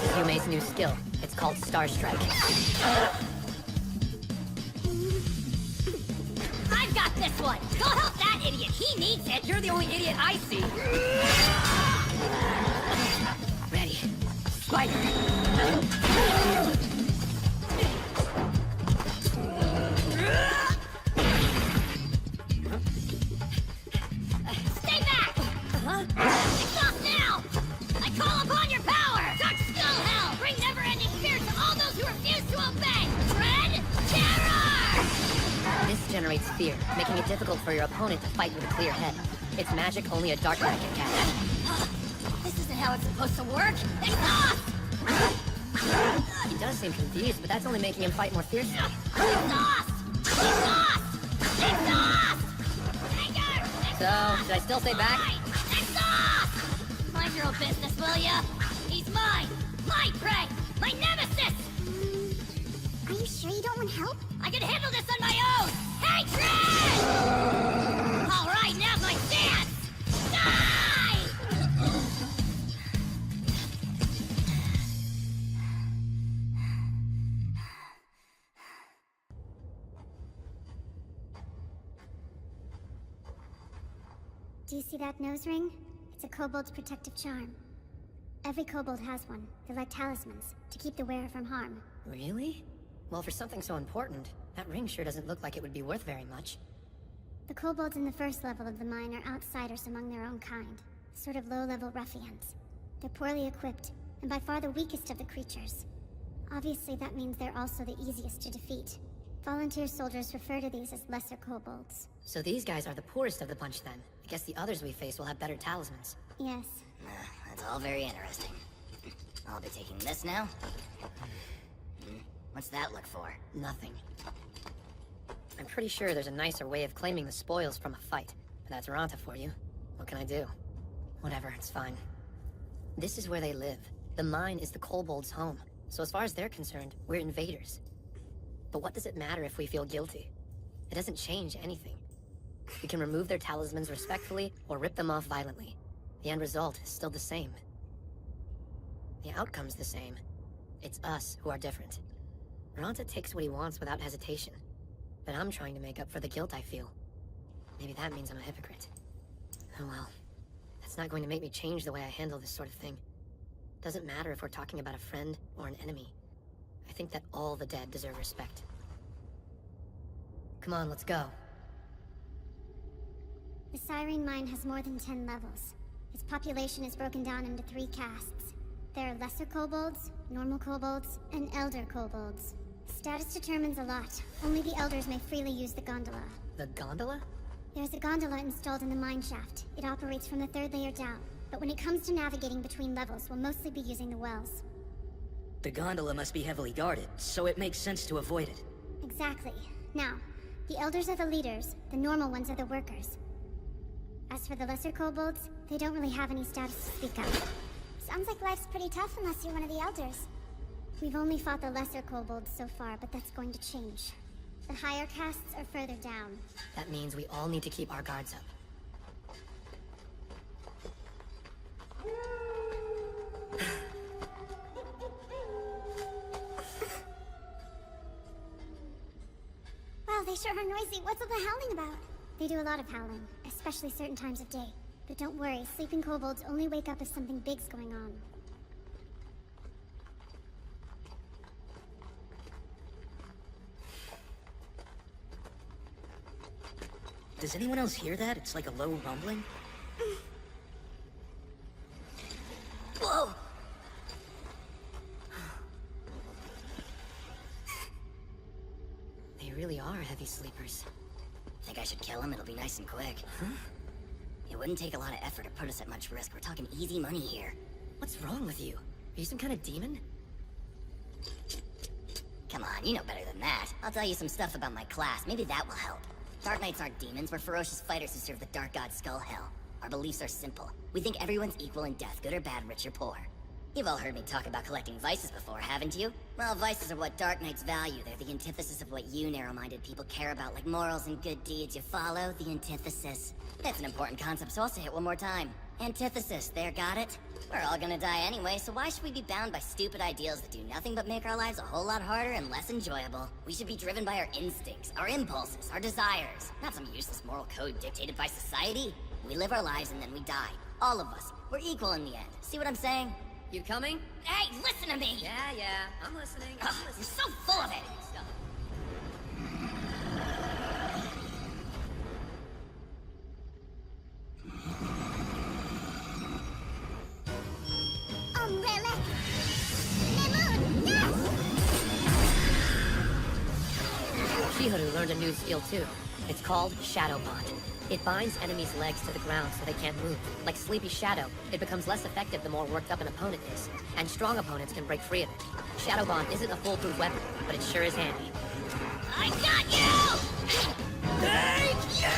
This is Yume's new skill. It's called Star Strike. I've got this one! Go help that idiot! He needs it! You're the only idiot I see! Ready. Spider! Stay back! It's off now! I call upon your power! Dark Skull Hell! Bring never-ending fear to all those who refuse to obey! Dread Terror! This generates fear, making it difficult for your opponent to fight with a clear head. It's magic only a dark knight can catch. This isn't how it's supposed to work! Exhaust! He does seem confused, but that's only making him fight more fiercely. Exhaust! Exhaust! Exhaust! Anger! So, should I still stay back? Exhaust! Mind your own business, will ya? He's mine! My prey! My nemesis! Are you sure you don't want help? I can handle this on my own! Hatred! Alright, now's my chance! Die! Do you see that nose ring? It's a kobold's protective charm. Every kobold has one. They're like talismans, to keep the wearer from harm. Really? Well, for something so important, that ring sure doesn't look like it would be worth very much. The kobolds in the first level of the mine are outsiders among their own kind. Sort of low-level ruffians. They're poorly equipped, and by far the weakest of the creatures. Obviously, that means they're also the easiest to defeat. Volunteer soldiers refer to these as lesser kobolds. So these guys are the poorest of the bunch then. I guess the others we face will have better talismans. Yes. That's all very interesting. I'll be taking this now. What's that look for? Nothing. I'm pretty sure there's a nicer way of claiming the spoils from a fight. But that's Ranta for you. What can I do? Whatever, it's fine. This is where they live. The mine is the kobolds' home. So as far as they're concerned, we're invaders. But what does it matter if we feel guilty? It doesn't change anything. We can remove their talismans respectfully, or rip them off violently. The end result is still the same. The outcome's the same. It's us who are different. Ranta takes what he wants without hesitation. But I'm trying to make up for the guilt I feel. Maybe that means I'm a hypocrite. Oh well. That's not going to make me change the way I handle this sort of thing. Doesn't matter if we're talking about a friend or an enemy. I think that all the dead deserve respect. Come on, let's go. The Cyrene mine has more than 10 levels. Its population is broken down into 3 castes. There are lesser kobolds, normal kobolds, and elder kobolds. Status determines a lot. Only the elders may freely use the gondola. The gondola? There's a gondola installed in the mine shaft. It operates from the 3rd layer down. But when it comes to navigating between levels, we'll mostly be using the wells. The gondola must be heavily guarded, so it makes sense to avoid it. Exactly. Now, the elders are the leaders, the normal ones are the workers. As for the lesser kobolds, they don't really have any status to speak of. Sounds like life's pretty tough unless you're one of the elders. We've only fought the lesser kobolds so far, but that's going to change. The higher castes are further down. That means we all need to keep our guards up. Wow, they sure are noisy. What's all the howling about? They do a lot of howling, especially certain times of day. But don't worry, sleeping kobolds only wake up if something big's going on. Does anyone else hear that? It's like a low rumbling. Whoa! They really are heavy sleepers. Think I should kill him? It'll be nice and quick. Huh? It wouldn't take a lot of effort to put us at much risk. We're talking easy money here. What's wrong with you? Are you some kind of demon? Come on, you know better than that. I'll tell you some stuff about my class. Maybe that will help. Dark Knights aren't demons. We're ferocious fighters who serve the Dark God Skull Hell. Our beliefs are simple. We think everyone's equal in death, good or bad, rich or poor. You've all heard me talk about collecting vices before, haven't you? Well, vices are what Dark Knights value. They're the antithesis of what you narrow-minded people care about, like morals and good deeds. You follow? The antithesis. That's an important concept, so I'll say it one more time. Antithesis, there, got it? We're all gonna die anyway, so why should we be bound by stupid ideals that do nothing but make our lives a whole lot harder and less enjoyable? We should be driven by our instincts, our impulses, our desires, not some useless moral code dictated by society. We live our lives and then we die. All of us. We're equal in the end. See what I'm saying? You coming? Hey, listen to me! Yeah, I'm listening. Ugh, you're so full of it! Umbrella! Lemon! Yes! Shiharu learned a new skill too. It's called Shadow Bond. It binds enemies' legs to the ground so they can't move. Like Sleepy Shadow, it becomes less effective the more worked up an opponent is. And strong opponents can break free of it. Shadow Bond isn't a foolproof weapon, but it sure is handy. I got you! Thank you!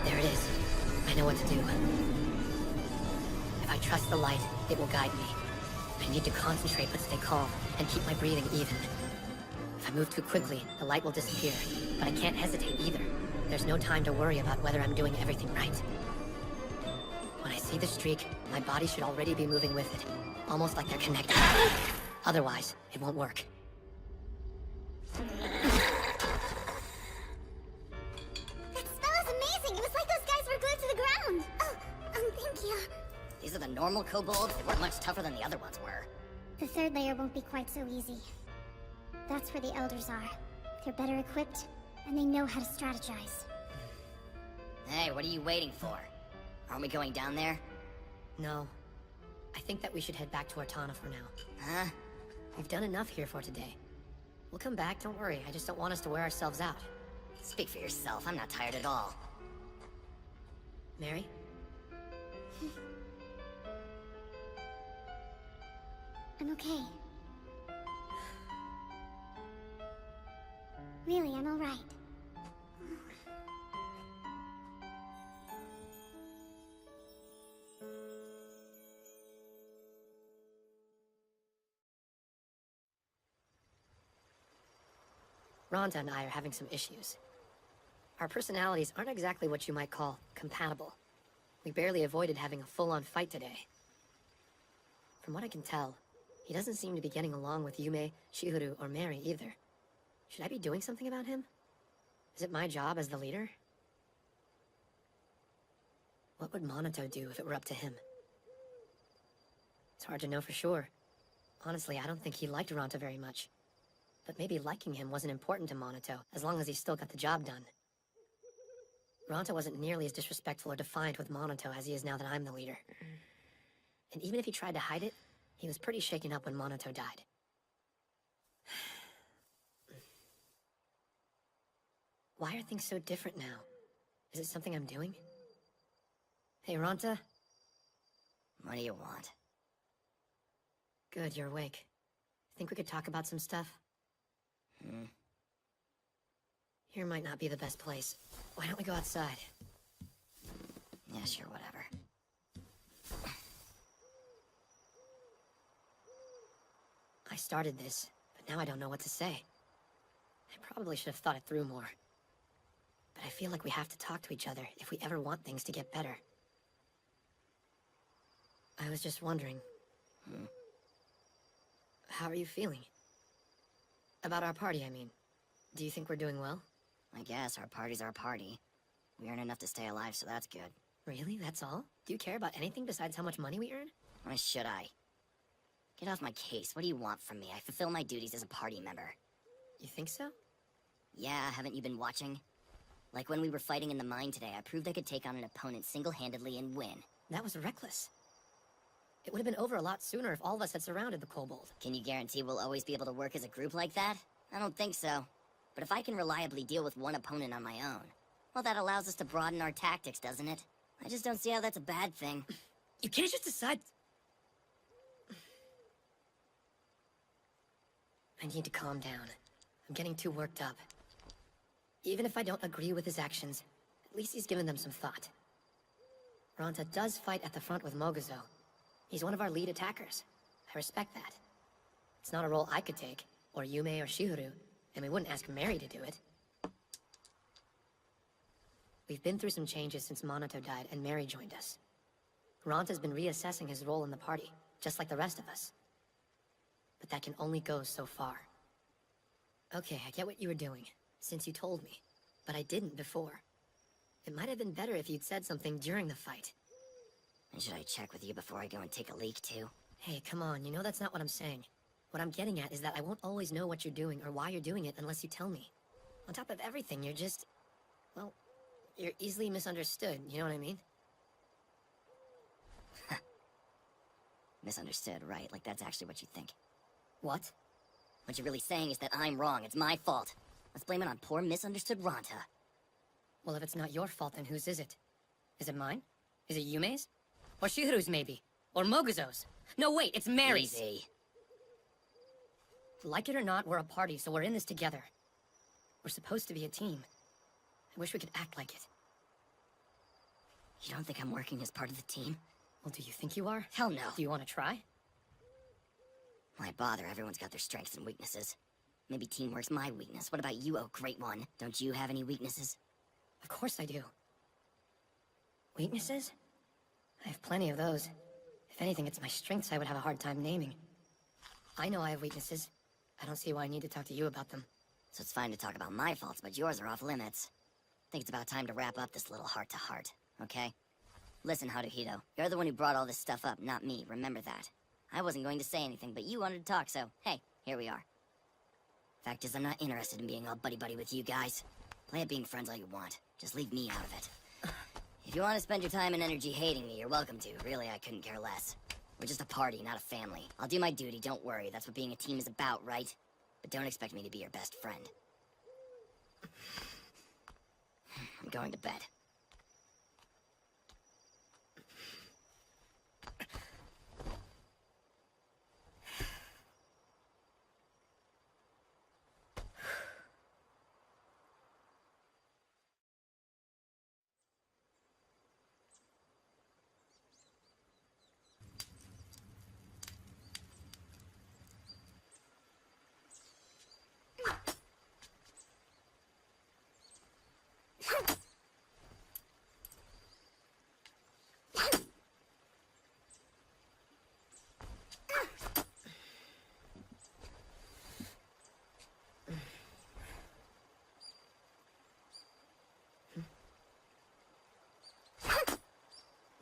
There it is. I know what to do. If I trust the light, it will guide me. I need to concentrate but stay calm, and keep my breathing even. If I move too quickly, the light will disappear. But I can't hesitate either. There's no time to worry about whether I'm doing everything right. When I see the streak, my body should already be moving with it. Almost like they're connected. Otherwise, it won't work. That spell is amazing! It was like those guys were glued to the ground! Oh, thank you. These are the normal kobolds. They weren't much tougher than the other ones were. The third layer won't be quite so easy. That's where the elders are. They're better equipped, and they know how to strategize. Hey, what are you waiting for? Aren't we going down there? No. I think that we should head back to Artana for now. Huh? We've done enough here for today. We'll come back, don't worry. I just don't want us to wear ourselves out. Speak for yourself. I'm not tired at all. Mary? I'm okay. Really, I'm alright. Rhonda and I are having some issues. Our personalities aren't exactly what you might call compatible. We barely avoided having a full-on fight today. From what I can tell, he doesn't seem to be getting along with Yume, Chihuru, or Mary either. Should I be doing something about him? Is it my job as the leader? What would Monato do if it were up to him? It's hard to know for sure. Honestly, I don't think he liked Ranta very much. But maybe liking him wasn't important to Monato, as long as he still got the job done. Ranta wasn't nearly as disrespectful or defiant with Monato as he is now that I'm the leader. And even if he tried to hide it, he was pretty shaken up when Monato died. Why are things so different now? Is it something I'm doing? Hey, Ranta? What do you want? Good, you're awake. Think we could talk about some stuff? Here might not be the best place. Why don't we go outside? Yeah, sure, whatever. I started this, but now I don't know what to say. I probably should have thought it through more. But I feel like we have to talk to each other if we ever want things to get better. I was just wondering... How are you feeling? About our party, I mean. Do you think we're doing well? I guess our party's our party. We earn enough to stay alive, so that's good. Really? That's all? Do you care about anything besides how much money we earn? Why should I? Get off my case. What do you want from me? I fulfill my duties as a party member. You think so? Yeah, haven't you been watching? Like when we were fighting in the mine today, I proved I could take on an opponent single-handedly and win. That was reckless. It would have been over a lot sooner if all of us had surrounded the kobold. Can you guarantee we'll always be able to work as a group like that? I don't think so. But if I can reliably deal with one opponent on my own, well, that allows us to broaden our tactics, doesn't it? I just don't see how that's a bad thing. You can't just decide... I need to calm down. I'm getting too worked up. Even if I don't agree with his actions, at least he's given them some thought. Ranta does fight at the front with Moguzo. He's one of our lead attackers. I respect that. It's not a role I could take, or Yume or Chihuru, and we wouldn't ask Mary to do it. We've been through some changes since Monato died and Mary joined us. Ronta's been reassessing his role in the party, just like the rest of us. But that can only go so far. Okay, I get what you were doing, since you told me. But I didn't before. It might have been better if you'd said something during the fight. And should I check with you before I go and take a leak, too? Hey, come on, you know that's not what I'm saying. What I'm getting at is that I won't always know what you're doing or why you're doing it unless you tell me. On top of everything, you're just... well, you're easily misunderstood, you know what I mean? Misunderstood, right? Like that's actually what you think. What? What you're really saying is that I'm wrong, it's my fault. Let's blame it on poor misunderstood Ronta. Well, if it's not your fault, then whose is it? Is it mine? Is it Yume's? Or Shihiru's, maybe? Or Moguzo's? No, wait, it's Mary's! Easy. Like it or not, we're a party, so we're in this together. We're supposed to be a team. I wish we could act like it. You don't think I'm working as part of the team? Well, do you think you are? Hell no. Do you want to try? Why bother? Everyone's got their strengths and weaknesses. Maybe teamwork's my weakness. What about you, oh great one? Don't you have any weaknesses? Of course I do. Weaknesses? I have plenty of those. If anything, it's my strengths I would have a hard time naming. I know I have weaknesses. I don't see why I need to talk to you about them. So it's fine to talk about my faults, but yours are off limits. I think it's about time to wrap up this little heart-to-heart, okay? Listen, Haruhito, you're the one who brought all this stuff up, not me, remember that. I wasn't going to say anything, but you wanted to talk, so hey, here we are. Fact is, I'm not interested in being all buddy-buddy with you guys. Play at being friends all you want. Just leave me out of it. If you want to spend your time and energy hating me, you're welcome to. Really, I couldn't care less. We're just a party, not a family. I'll do my duty, don't worry. That's what being a team is about, right? But don't expect me to be your best friend. I'm going to bed.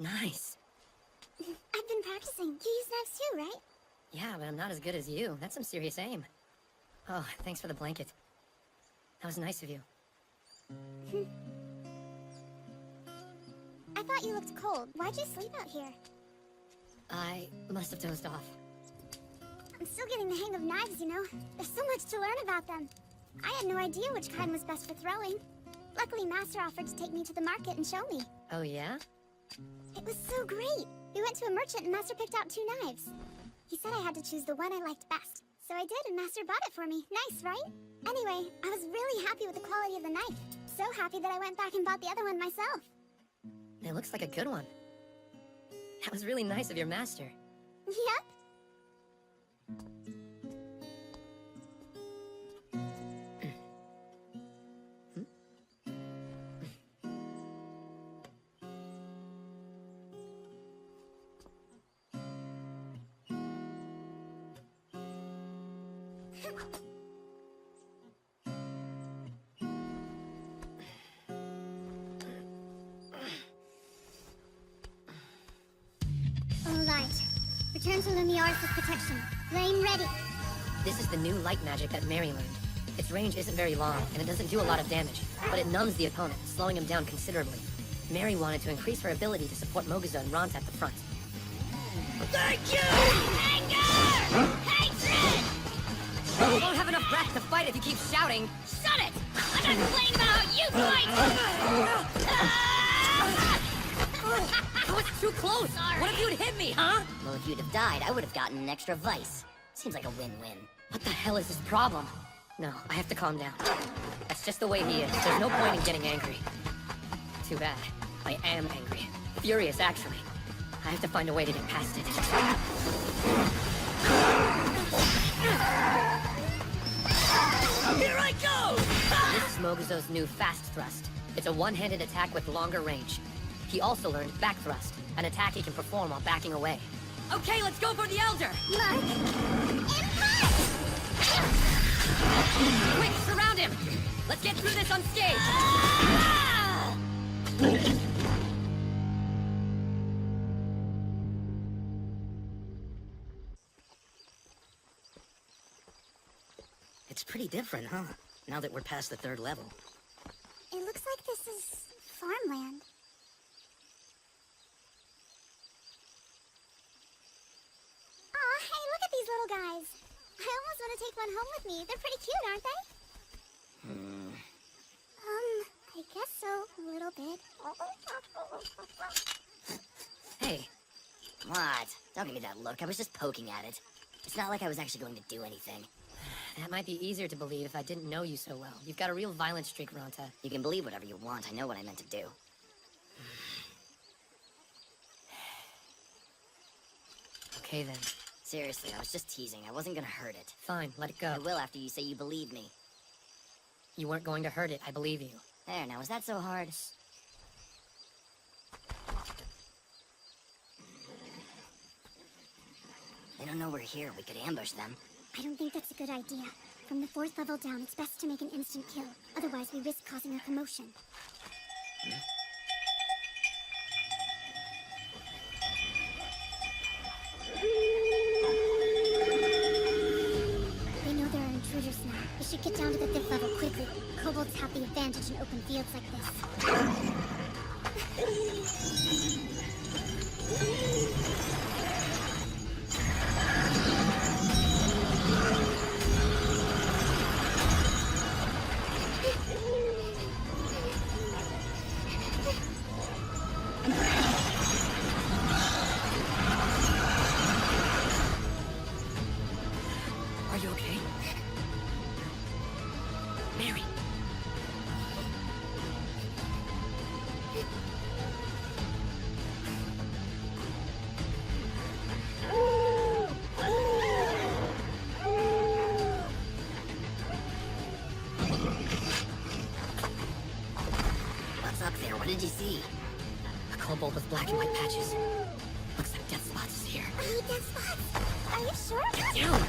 Nice. I've been practicing. You use knives too, right? Yeah, but I'm not as good as you. That's some serious aim. Oh, thanks for the blanket. That was nice of you. I thought you looked cold. Why'd you sleep out here? I must have dozed off. I'm still getting the hang of knives, you know? There's so much to learn about them. I had no idea which kind was best for throwing. Luckily, Master offered to take me to the market and show me. Oh, yeah? It was so great. We went to a merchant and Master picked out 2 knives. He said I had to choose the one I liked best. So I did, and Master bought it for me. Nice, right? Anyway, I was really happy with the quality of the knife. So happy that I went back and bought the other one myself. It looks like a good one. That was really nice of your master. Yep. Alright. Return to Lumiaris with protection. Flame ready. This is the new light magic that Mary learned. Its range isn't very long, and it doesn't do a lot of damage, but it numbs the opponent, slowing him down considerably. Mary wanted to increase her ability to support Moguzo and Ronta at the front. Thank you! Anger! Hatred! You won't have enough breath to fight if you keep shouting! Shut it! I'm not complaining about how you fight! I was too close! Sorry. What if you'd hit me, huh? Well, if you'd have died, I would have gotten an extra vice. Seems like a win-win. What the hell is this problem? No, I have to calm down. That's just the way he is. There's no point in getting angry. Too bad. I am angry. Furious, actually. I have to find a way to get past it. Here I go! This is Moguzo's new fast thrust. It's a one-handed attack with longer range. He also learned back thrust, an attack he can perform while backing away. Okay, let's go for the Elder! Mark! Impact! Quick, surround him! Let's get through this unscathed! It's pretty different, huh? Now that we're past the 3rd level. It looks like this is farmland. Aw, hey, look at these little guys. I almost want to take one home with me. They're pretty cute, aren't they? I guess so, a little bit. Hey, What? Don't give me that look. I was just poking at it. It's not like I was actually going to do anything. that might be easier to believe if I didn't know you so well. You've got a real violent streak, Ranta. You can believe whatever you want. I know what I meant to do. Okay then. Seriously, I was just teasing. I wasn't gonna hurt it. Fine, let it I go. will after you say you believe me. You weren't going to hurt it, I believe you. There, now is that so hard? They don't know we're here. We could ambush them. I don't think that's a good idea. From the 4th level down, it's best to make an instant kill. Otherwise, we risk causing a commotion. They know there are intruders now. We should get down to the 5th level quickly. Kobolds have the advantage in open fields like this. Are you okay? Mary! What's up there? What did you see? A kobold with black and white patches. Looks like death spots is here. I need dead spots. Are you sure? Down!